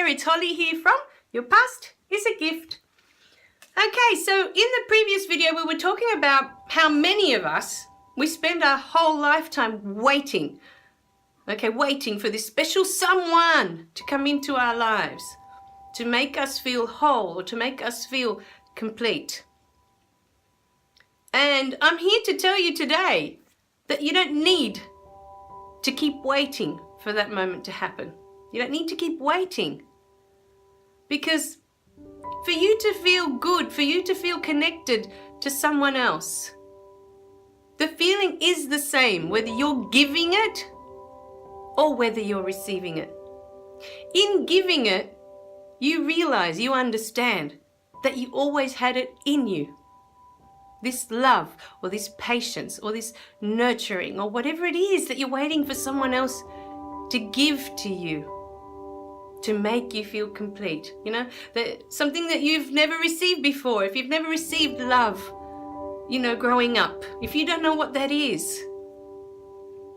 It's Holly here from Your Past is a Gift. Okay, so in the previous video we were talking about how many of us, we spend our whole lifetime waiting. Okay, waiting for this special someone to come into our lives, to make us feel whole or to make us feel complete. And I'm here to tell you today that you don't need to keep waiting for that moment to happen. You don't need to keep waiting. Because for you to feel good, for you to feel connected to someone else, the feeling is the same whether you're giving it or whether you're receiving it. In giving it, you realize, you understand that you always had it in you. This love or this patience or this nurturing or whatever it is that you're waiting for someone else to give to you, to make you feel complete. You know, something that you've never received before. If you've never received love, you know, growing up, if you don't know what that is,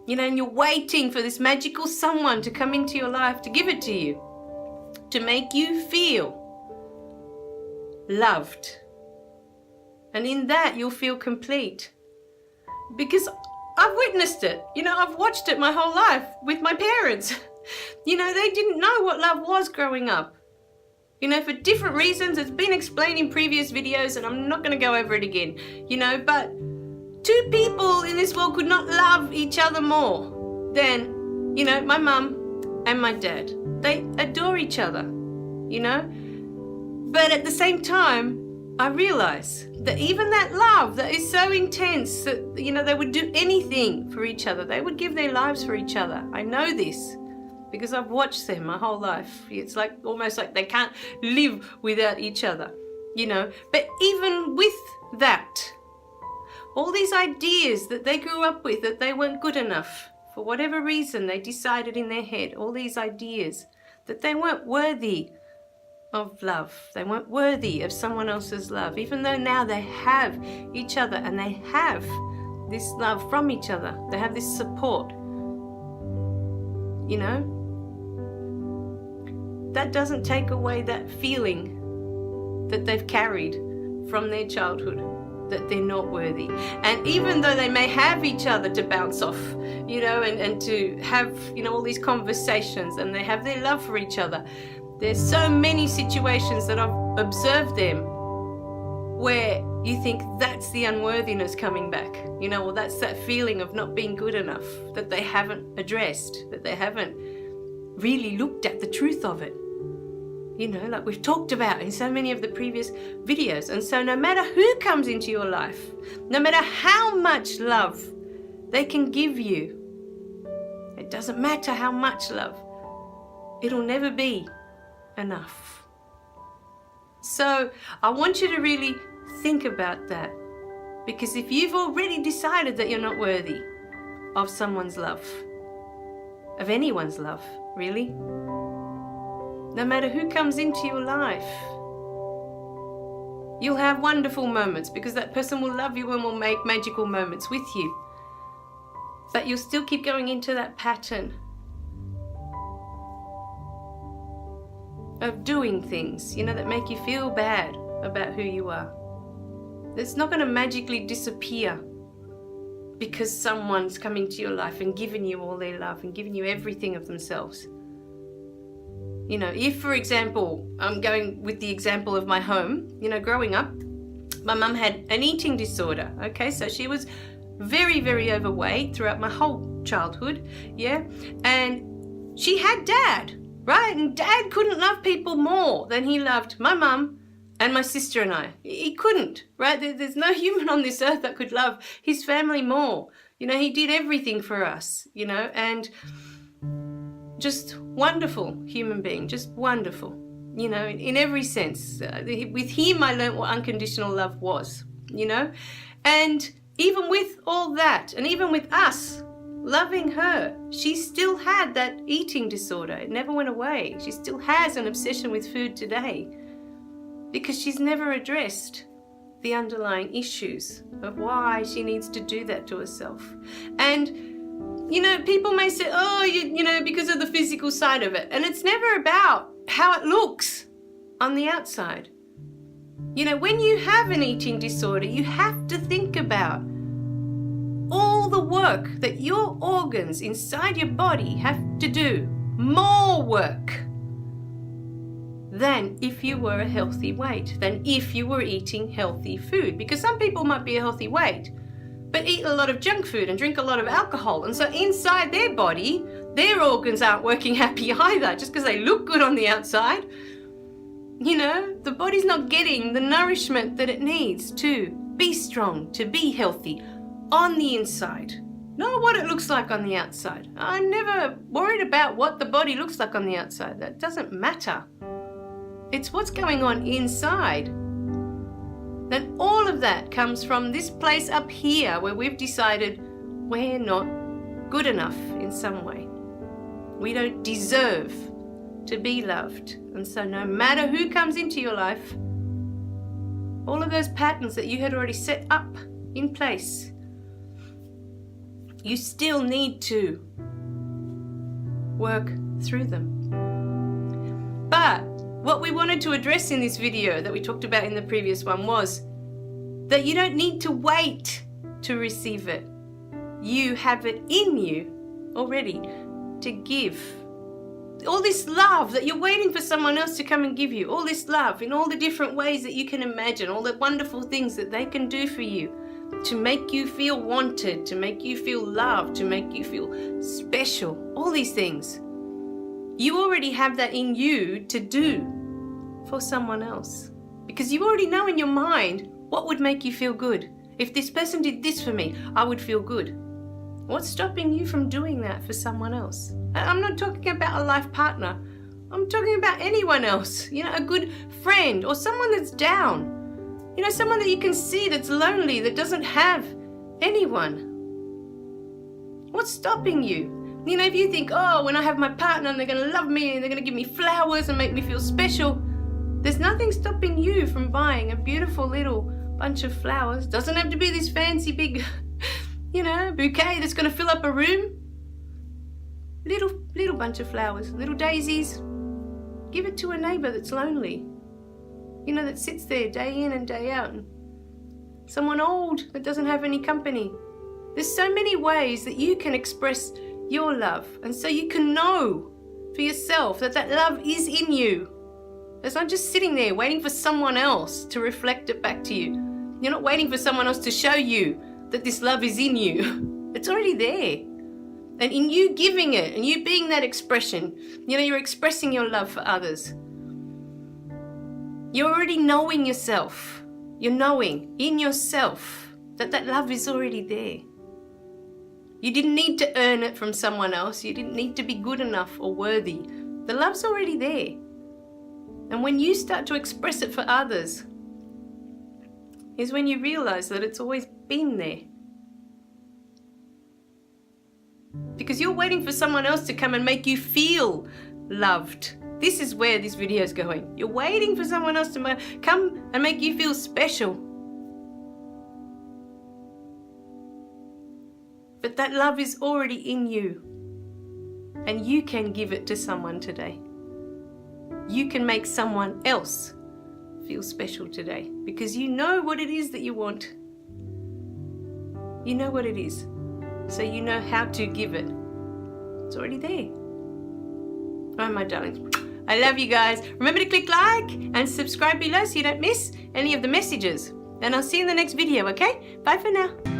you know, and you're waiting for this magical someone to come into your life to give it to you, to make you feel loved. And in that, you'll feel complete. Because I've witnessed it. You know, I've watched it my whole life with my parents. You know, they didn't know what love was growing up. You know, for different reasons. It's been explained in previous videos and I'm not going to go over it again. You know, but two people in this world could not love each other more than, you know, my mum and my dad. They adore each other, you know. But at the same time, I realize that even that love that is so intense that, you know, they would do anything for each other. They would give their lives for each other. I know this because I've watched them my whole life. It's like almost like they can't live without each other, you know. But even with that, all these ideas that they grew up with, that they weren't good enough, for whatever reason they decided in their head, all these ideas that they weren't worthy of love. They weren't worthy of someone else's love, even though now they have each other and they have this love from each other. They have this support, you know. That doesn't take away that feeling that they've carried from their childhood, that they're not worthy. And even though they may have each other to bounce off, you know, and to have, you know, all these conversations, and they have their love for each other, there's so many situations that I've observed them where you think that's the unworthiness coming back, you know, or that's that feeling of not being good enough, that they haven't addressed, that they haven't really looked at the truth of it, you know, like we've talked about in so many of the previous videos. And so no matter who comes into your life, no matter how much love they can give you, it doesn't matter how much love, it'll never be enough. So I want you to really think about that, because if you've already decided that you're not worthy of someone's love, of anyone's love, really, no matter who comes into your life, you'll have wonderful moments because that person will love you and will make magical moments with you. But you'll still keep going into that pattern of doing things, you know, that make you feel bad about who you are. It's not going to magically disappear because someone's coming to your life and giving you all their love and giving you everything of themselves. You know, if, for example, I'm going with the example of my home, you know, growing up, my mum had an eating disorder, okay? So she was very, very overweight throughout my whole childhood, yeah? And she had dad, right? And dad couldn't love people more than he loved my mum and my sister and I. He couldn't, right? There's no human on this earth that could love his family more. You know, he did everything for us, you know, and just wonderful human being, just wonderful, you know, in every sense. With him, I learned what unconditional love was, you know. And even with all that, and even with us loving her, she still had that eating disorder. It never went away. She still has an obsession with food today because she's never addressed the underlying issues of why she needs to do that to herself. And you know, people may say, oh, you know, because of the physical side of it. And it's never about how it looks on the outside. You know, when you have an eating disorder, you have to think about all the work that your organs inside your body have to do, more work than if you were a healthy weight, than if you were eating healthy food. Because some people might be a healthy weight, but eat a lot of junk food and drink a lot of alcohol. And so inside their body, their organs aren't working happy either, just because they look good on the outside. You know, the body's not getting the nourishment that it needs to be strong, to be healthy on the inside. Not what it looks like on the outside. I'm never worried about what the body looks like on the outside. That doesn't matter. It's what's going on inside. Then all of that comes from this place up here where we've decided we're not good enough in some way. We don't deserve to be loved. And so no matter who comes into your life, all of those patterns that you had already set up in place, you still need to work through them. But what we wanted to address in this video that we talked about in the previous one was that you don't need to wait to receive it. You have it in you already to give. All this love that you're waiting for someone else to come and give you, all this love in all the different ways that you can imagine, all the wonderful things that they can do for you to make you feel wanted, to make you feel loved, to make you feel special, all these things. You already have that in you to do for someone else, because you already know in your mind what would make you feel good. If this person did this for me, I would feel good. What's stopping you from doing that for someone else? I'm not talking about a life partner. I'm talking about anyone else. You know, a good friend or someone that's down. You know, someone that you can see that's lonely, that doesn't have anyone. What's stopping you? You know, if you think, oh, when I have my partner and they're going to love me and they're going to give me flowers and make me feel special, there's nothing stopping you from buying a beautiful little bunch of flowers. Doesn't have to be this fancy big, you know, bouquet that's going to fill up a room. Little bunch of flowers, little daisies. Give it to a neighbor that's lonely. You know, that sits there day in and day out. And someone old that doesn't have any company. There's so many ways that you can express your love, and so you can know for yourself that that love is in you. It's not just sitting there waiting for someone else to reflect it back to you. You're not waiting for someone else to show you that this love is in you. It's already there. And in you giving it and you being that expression, you know, you're expressing your love for others. You're already knowing yourself. You're knowing in yourself that that love is already there. You didn't need to earn it from someone else. You didn't need to be good enough or worthy. The love's already there. And when you start to express it for others, is when you realize that it's always been there. Because you're waiting for someone else to come and make you feel loved. This is where this video is going. You're waiting for someone else to come and make you feel special. But that love is already in you. And you can give it to someone today. You can make someone else feel special today. Because you know what it is that you want. You know what it is. So you know how to give it. It's already there. Oh, my darlings. I love you guys. Remember to click like and subscribe below so you don't miss any of the messages. And I'll see you in the next video, okay? Bye for now.